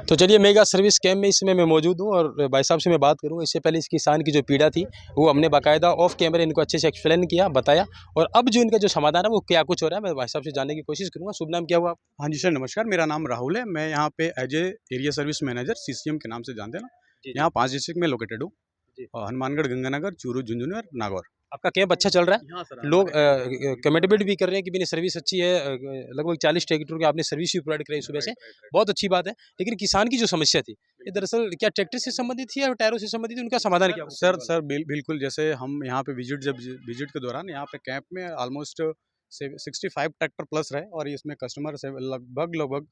तो चलिए mega service camp में इसमें मैं मौजूद हूँ और भाई साहब से मैं बात करूँ। इससे पहले इस किसान की जो पीड़ा थी वो हमने बाकायदा ऑफ कैमरे इनको अच्छे से एक्सप्लेन किया, बताया और अब जो इनका जो समाधान है वो क्या कुछ हो रहा है मैं भाई साहब से जानने की कोशिश करूँगा। शुभ नाम क्या हुआ आप? हाँ जी सर, नमस्कार। मेरा नाम राहुल है। मैं यहाँ पे as a area service manager CCM के नाम से जानते हैं ना। यहाँ 5 डिस्ट्रिक्ट में लोकेटेड हूँ। हनुमानगढ़, गंगानगर, चूरू, झुंझुनू और नागौर। आपका कैंप अच्छा चल रहा है? हाँ सर, लोग कमेंटेबल भी कर रहे हैं कि मेरी सर्विस अच्छी है। लगभग 40 ट्रैक्टर की आपने सर्विस भी प्रोवाइड कराई सुबह से, बहुत अच्छी बात है। लेकिन किसान की जो समस्या थी ये दरअसल क्या ट्रैक्टर से संबंधित थी या टायरों से संबंधित थी? उनका समाधान क्या हुआ? सर बिल्कुल, जैसे हम यहाँ पे विजिट के दौरान यहाँ पे कैंप में ऑलमोस्ट 65 ट्रैक्टर प्लस रहे और इसमें कस्टमर से लगभग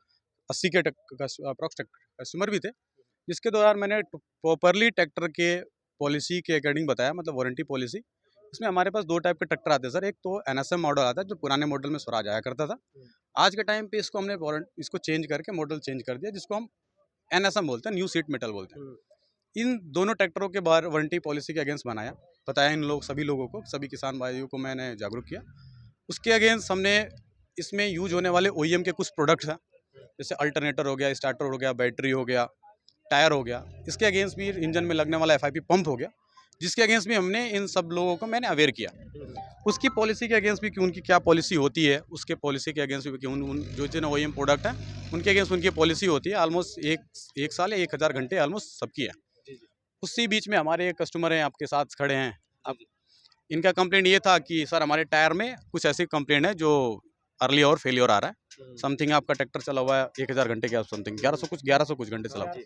80 के अप्रॉक्स कस्टमर भी थे, जिसके दौरान मैंने प्रॉपरली ट्रैक्टर के पॉलिसी के अकॉर्डिंग बताया, मतलब वारंटी पॉलिसी। इसमें हमारे पास 2 टाइप के ट्रैक्टर आते हैं सर। एक तो एनएसएम मॉडल आता है जो पुराने मॉडल में स्वराज आया करता था। आज के टाइम पे इसको हमने इसको चेंज करके मॉडल चेंज कर दिया, जिसको हम एनएसएम बोलते हैं, न्यू सीट मेटल बोलते हैं। इन दोनों ट्रैक्टरों के बारे वारंटी पॉलिसी के अगेंस्ट बताया इन सभी लोगों को, सभी किसान भाइयों को मैंने जागरूक किया। उसके अगेंस्ट हमने इसमें यूज होने वाले ओईएम के कुछ प्रोडक्ट्स हैं, जैसे अल्टरनेटर हो गया, स्टार्टर हो गया, बैटरी हो गया, टायर हो गया। इसके अगेंस्ट भी इंजन में लगने वाला एफआईपी पंप हो गया, जिसके अगेंस्ट भी हमने इन सब लोगों को मैंने अवेयर किया। उसकी पॉलिसी के अगेंस्ट भी कि उनकी क्या पॉलिसी होती है, उसके पॉलिसी के अगेंस्ट भी कि उन जो जिन ओईएम प्रोडक्ट हैं उनके अगेंस्ट उनकी पॉलिसी होती है। ऑलमोस्ट एक साल या 1000 घंटे ऑलमोस्ट सबकी है। उसी बीच में हमारे एक कस्टमर हैं आपके साथ खड़े हैं। अब इनका कंप्लेंट ये था कि सर हमारे टायर में कुछ ऐसी कंप्लेंट है जो अर्ली और फेलियर आ रहा है। समथिंग आपका ट्रैक्टर चला हुआ है 1000 घंटे के समथिंग 1100 कुछ घंटे चला हुआ है,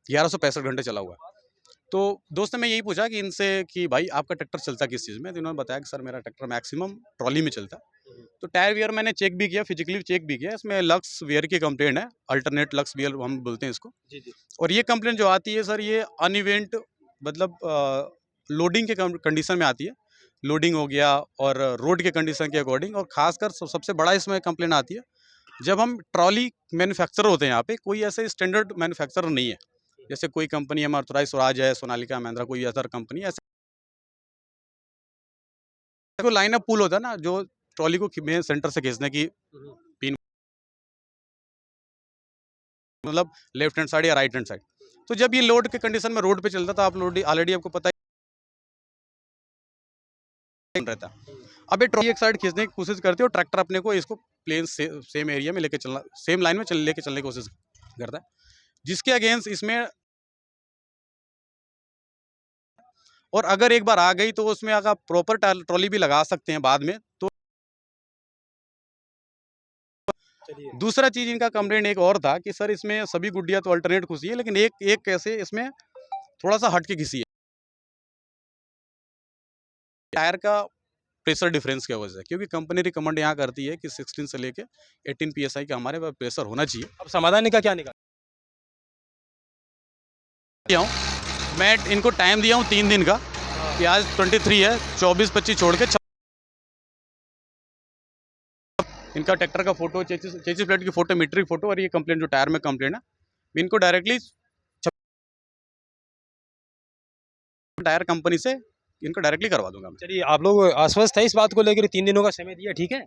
1165 घंटे चला हुआ है। तो दोस्त ने मैं यही पूछा कि इनसे कि भाई आपका ट्रैक्टर चलता किस चीज़ में? तो इन्होंने बताया कि सर मेरा ट्रैक्टर मैक्सिमम ट्रॉली में चलता है। तो टायर वियर मैंने चेक भी किया, फिजिकली चेक भी किया। इसमें लक्स वियर की कंप्लेंट है, अल्टरनेट लक्स वियर हम बोलते हैं इसको। और ये कंप्लेंट जो आती है सर, ये अनइवेंट मतलब लोडिंग के कंडीशन में आती है। लोडिंग हो गया और रोड के कंडीशन के अकॉर्डिंग, और खासकर सबसे बड़ा इसमें कंप्लेंट आती है जब हम ट्रॉली मैन्युफैक्चरर होते हैं। यहाँ पे कोई ऐसे स्टैंडर्ड मैन्युफैक्चरर नहीं है, जैसे कोई कंपनी हमारा ऑथराइज्ड स्वराज है, सोनालिका, महिंद्रा, कोई अदर कंपनी ऐसे कोई लाइन अप पुल होता है ना, जो ट्रॉली को मेन सेंटर से खींचने की पिन, मतलब लेफ्ट हैंड साइड या राइट हैंड साइड। तो जब ये लोड के कंडीशन में रोड पे चलता था, आप लोड ऑलरेडी आपको पता ही रहता। अब ये ट्रॉली एक साइड खींचने की कोशिश करती है और ट्रैक्टर अपने को इसको प्लेन सेम एरिया में लेके चलना, सेम लाइन में लेके चलने की कोशिश करता है, जिसके अगेंस्ट इसमें, और अगर एक बार आ गई तो उसमें अगर प्रॉपर ट्रॉली भी लगा सकते हैं बाद में। तो दूसरा चीज इनका कंप्लेंट एक और था कि सर इसमें सभी गुड्डियां तो अल्टरनेट घुसी है, लेकिन एक कैसे इसमें थोड़ा सा हट के घिसी है टायर का प्रेशर डिफरेंस की वजह से, क्योंकि कंपनी रिकमेंड यहाँ करती है कि 16 से लेके 18 PSI का हमारे पास प्रेशर होना चाहिए। अब समाधान का क्या निकाल मैं इनको टाइम दिया हूँ 3 दिन का, कि आज 23 है, 24-25 छोड़ के इनका ट्रैक्टर का फोटो, चेसिस प्लेट की फोटो, मीटर की फोटो, और ये कंप्लेंट जो टायर में कंप्लेंट है, इनको डायरेक्टली टायर कंपनी से इनको डायरेक्टली करवा दूंगा। चलिए आप लोग आश्वस्त है इस बात को लेकर? 3 दिनों का समय दिया, ठीक है?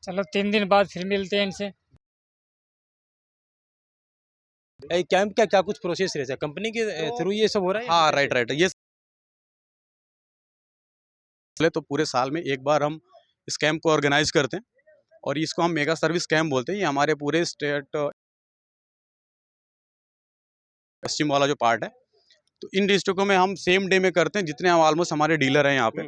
चलो 3 दिन बाद फिर मिलते हैं इनसे। कैंप का क्या कुछ प्रोसेस रहता है कंपनी के थ्रू ये सब हो रहा है? हाँ राइट। ये तो पूरे साल में एक बार हम इस कैंप को ऑर्गेनाइज करते हैं और इसको हम मेगा सर्विस कैंप बोलते हैं। ये हमारे पूरे स्टेट पश्चिम वाला जो पार्ट है, तो इन डिस्ट्रिक्टों में हम सेम डे में करते हैं, जितने हम ऑलमोस्ट हमारे डीलर हैं यहाँ पे।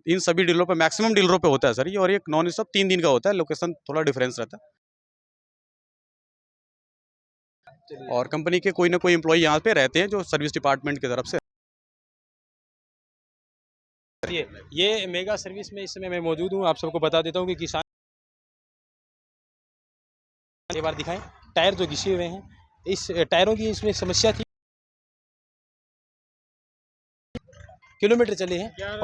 इन सभी डीलरों पे, मैक्सिमम डीलरों पे होता है सर ये, और एक नॉन स्टॉप 3 दिन का होता है। लोकेशन थोड़ा डिफरेंस रहता है, और कंपनी के कोई ना कोई एम्प्लॉय यहाँ पे रहते हैं जो सर्विस डिपार्टमेंट की तरफ से। ये मेगा सर्विस में इस समय मैं मौजूद हूँ। आप सबको बता देता हूँ कि किसान एक बार दिखाएं, टायर जो घिसे हुए हैं, इस टायरों की इसमें समस्या थी। किलोमीटर चले हैं